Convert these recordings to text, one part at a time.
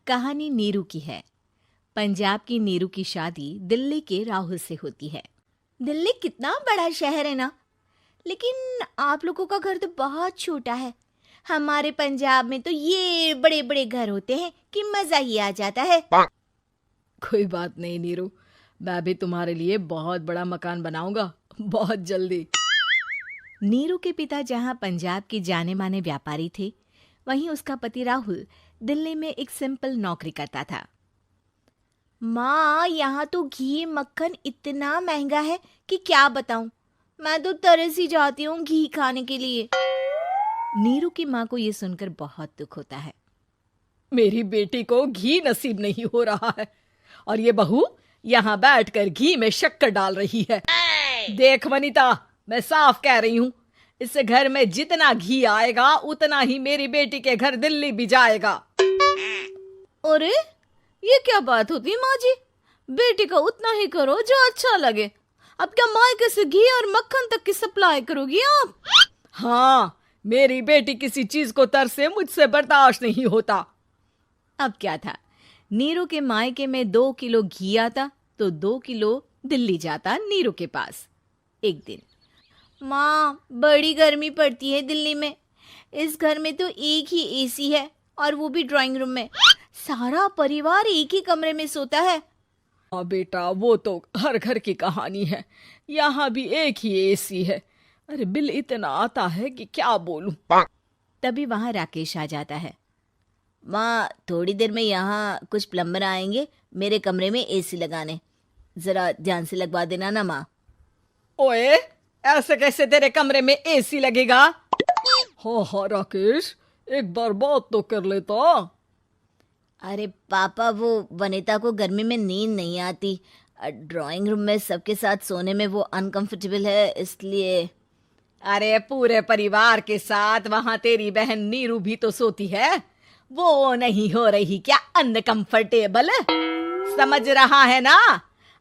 कहानी नीरू की है। पंजाब की नीरू की शादी दिल्ली के राहुल से होती है। दिल्ली कितना बड़ा शहर है ना, लेकिन आप लोगों का घर तो बहुत छोटा है। हमारे पंजाब में तो ये बड़े बड़े घर होते हैं कि मजा ही आ जाता है। कोई बात नहीं नीरू, मैं भी तुम्हारे लिए बहुत बड़ा मकान बनाऊंगा बहुत जल्दी। नीरू के पिता जहाँ पंजाब के जाने माने व्यापारी थे, वहीं उसका पति राहुल दिल्ली में एक सिंपल नौकरी करता था। माँ, यहाँ तो घी मक्खन इतना महंगा है कि क्या बताऊं। मैं तो तरस ही जाती हूँ घी खाने के लिए। नीरू की माँ को ये सुनकर बहुत दुख होता है। मेरी बेटी को घी नसीब नहीं हो रहा है और ये बहू यहाँ बैठकर घी में शक्कर डाल रही है। देख वनिता, मैं साफ कह रही हूँ, इस घर में जितना घी आएगा उतना ही मेरी बेटी के घर दिल्ली भी जाएगा। अरे ये क्या बात होती है माँ जी? बेटी का उतना ही करो जो अच्छा लगे। अब क्या मायके से घी और मक्खन तक की सप्लाई करोगी आप? हाँ, मेरी बेटी किसी चीज को तरसे मुझसे बर्दाश्त नहीं होता। अब क्या था, नीरू के मायके में 2 किलो घी आता तो 2 किलो दिल्ली जाता नीरू के पास। एक दिन, माँ बड़ी गर्मी पड़ती है दिल्ली में। इस घर में तो एक ही एसी है और वो भी ड्राइंग रूम में। सारा परिवार एक ही कमरे में सोता है। हाँ बेटा, वो तो हर घर की कहानी है। यहाँ भी एक ही एसी है। अरे बिल इतना आता है कि क्या बोलूं। तभी वहां राकेश आ जाता है। माँ, थोड़ी देर में यहाँ कुछ प्लम्बर आएंगे मेरे कमरे में एसी लगाने। जरा ध्यान से लगवा देना ना माँ। ओए, ऐसे कैसे तेरे कमरे में एसी लगेगा? हाँ राकेश, एक बार बात तो कर लेता। अरे पापा, वो वनिता को गर्मी में नींद नहीं आती। ड्राइंग रूम में सबके साथ सोने में वो अनकंफर्टेबल है, इसलिए। अरे पूरे परिवार के साथ वहां तेरी बहन नीरू भी तो सोती है। वो नहीं हो रही क्या अनकंफर्टेबल? समझ रहा है ना?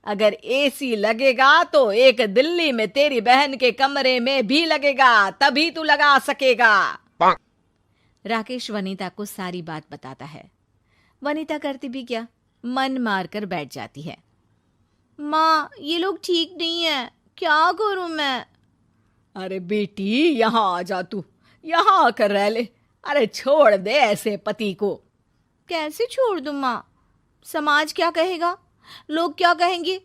अगर एसी लगेगा तो एक दिल्ली में तेरी बहन के कमरे में भी लगेगा, तभी तू लगा सकेगा। राकेश वनिता को सारी बात बताता है। वनिता करती भी क्या, मन मारकर बैठ जाती है। माँ, ये लोग ठीक नहीं है, क्या करूं मैं? अरे बेटी, यहाँ आ जा, तू यहाँ आकर रह ले। अरे छोड़ दे ऐसे पति को। कैसे छोड़ दूं माँ? समाज क्या कहेगा, लोग क्या कहेंगे?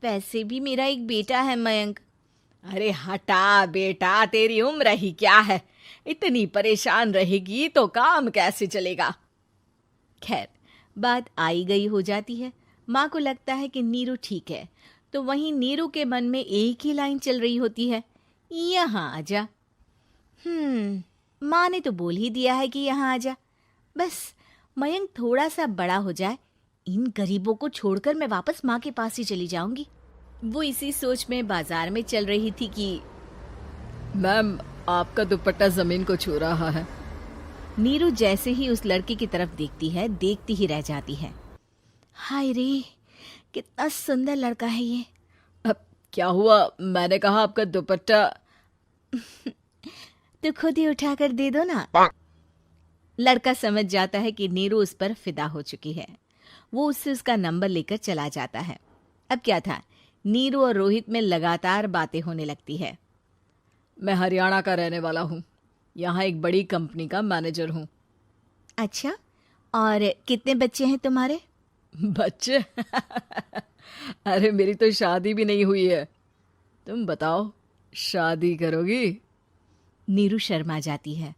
वैसे भी मेरा एक बेटा है मयंक। अरे हटा बेटा, तेरी उम्र ही क्या है, इतनी परेशान रहेगी तो काम कैसे चलेगा। खैर, बात आई गई हो जाती है। माँ को लगता है कि नीरू ठीक है, तो वहीं नीरू के मन में एक ही लाइन चल रही होती है, यहाँ आजा। माँ ने तो बोल ही दिया है कि यहाँ आजा। बस मयंक थोड़ा सा बड़ा हो जाए, इन गरीबों को छोड़कर मैं वापस माँ के पास ही चली जाऊंगी। वो इसी सोच में बाजार में चल रही थी कि मैम, आपका दुपट्टा जमीन को छू रहा है। नीरू जैसे ही उस लड़की की तरफ देखती है, देखती ही रह जाती है। हाय रे, कितना सुंदर लड़का है ये। अब क्या हुआ? मैंने कहा आपका दुपट्टा। तो खुद ही उठाकर दे दो ना। लड़का समझ जाता है कि नीरू उस पर फिदा हो चुकी है। वो उससे उसका नंबर लेकर चला जाता है। अब क्या था, नीरू और रोहित में लगातार बातें होने लगती है। मैं हरियाणा का रहने वाला हूँ, यहाँ एक बड़ी कंपनी का मैनेजर हूँ। अच्छा, और कितने बच्चे हैं तुम्हारे? बच्चे? अरे मेरी तो शादी भी नहीं हुई है। तुम बताओ, शादी करोगी? नीरू शर्मा जाती है।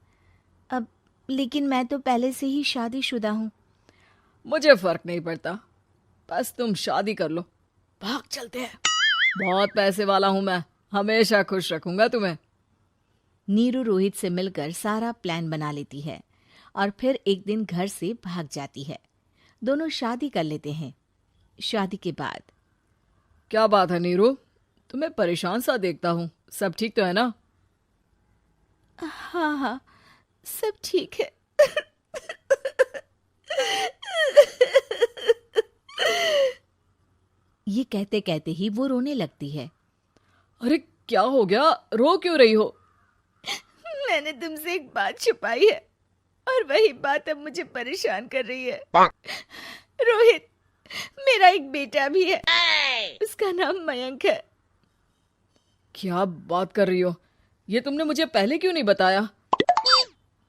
अब लेकिन मैं तो पहले से ही शादीशुदा हूँ। मुझे फर्क नहीं पड़ता, बस तुम शादी कर लो, भाग चलते हैं। बहुत पैसे वाला हूँ मैं, हमेशा खुश रखूंगा तुम्हें। नीरू रोहित से मिलकर सारा प्लान बना लेती है और फिर एक दिन घर से भाग जाती है। दोनों शादी कर लेते हैं। शादी के बाद, क्या बात है नीरू, तुम्हें परेशान सा देखता हूँ, सब ठीक तो है ना? हाँ हाँ, सब ठीक है। ये कहते कहते ही वो रोने लगती है। अरे क्या हो गया, रो क्यों रही हो? मैंने तुमसे एक बात छुपाई है। और वही बात अब मुझे परेशान कर रही है। रोहित, मेरा एक बेटा भी है, उसका नाम मयंक है। क्या बात कर रही हो? ये तुमने मुझे पहले क्यों नहीं बताया?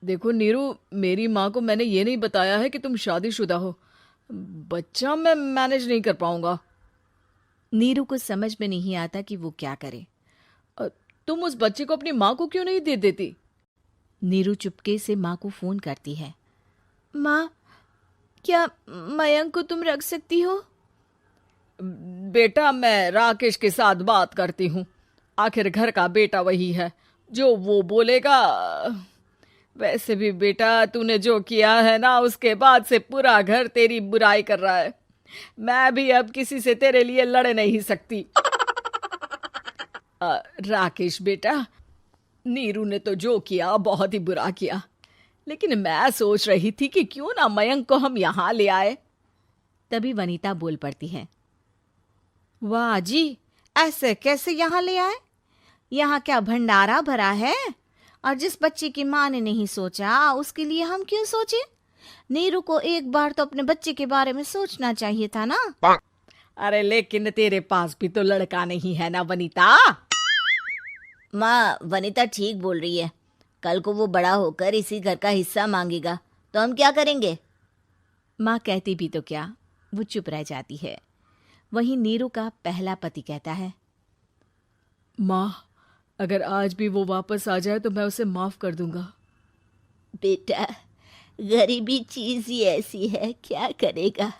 देखो नीरू, मेरी माँ को मैंने ये नहीं बताया है कि तुम शादीशुदा हो। बच्चा मैं मैनेज नहीं कर पाऊंगा। नीरू को समझ में नहीं आता कि वो क्या करे। तुम उस बच्चे को अपनी माँ को क्यों नहीं दे देती? नीरू चुपके से माँ को फोन करती है। माँ, क्या मयंक को तुम रख सकती हो? बेटा, मैं राकेश के साथ बात करती हूँ। आखिर घर का बेटा वही है, जो वो बोलेगा। वैसे भी बेटा, तूने जो किया है ना, उसके बाद से पूरा घर तेरी बुराई कर रहा है। मैं भी अब किसी से तेरे लिए लड़ नहीं सकती। राकेश बेटा, नीरू ने तो जो किया बहुत ही बुरा किया, लेकिन मैं सोच रही थी कि क्यों ना मयंक को हम यहाँ ले आए। तभी वनीता बोल पड़ती है। वाह जी, ऐसे कैसे यहाँ ले आए? यहाँ क्या भंडारा भरा है? और जिस बच्चे की माँ ने नहीं सोचा, उसके लिए हम क्यों सोचे? नीरू को एक बार तो अपने बच्चे के बारे में सोचना चाहिए था ना। अरे लेकिन तेरे पास भी तो लड़का नहीं है ना वनीता। माँ, वनीता ठीक बोल रही है। कल को वो बड़ा होकर इसी घर का हिस्सा मांगेगा तो हम क्या करेंगे? माँ कहती भी तो क्या, वो चुप रह जाती है। वहीं नीरू का पहला पति कहता है। माँ, अगर आज भी वो वापस आ जाए तो मैं उसे माफ कर दूंगा। बेटा, गरीबी चीज ही ऐसी है, क्या करेगा।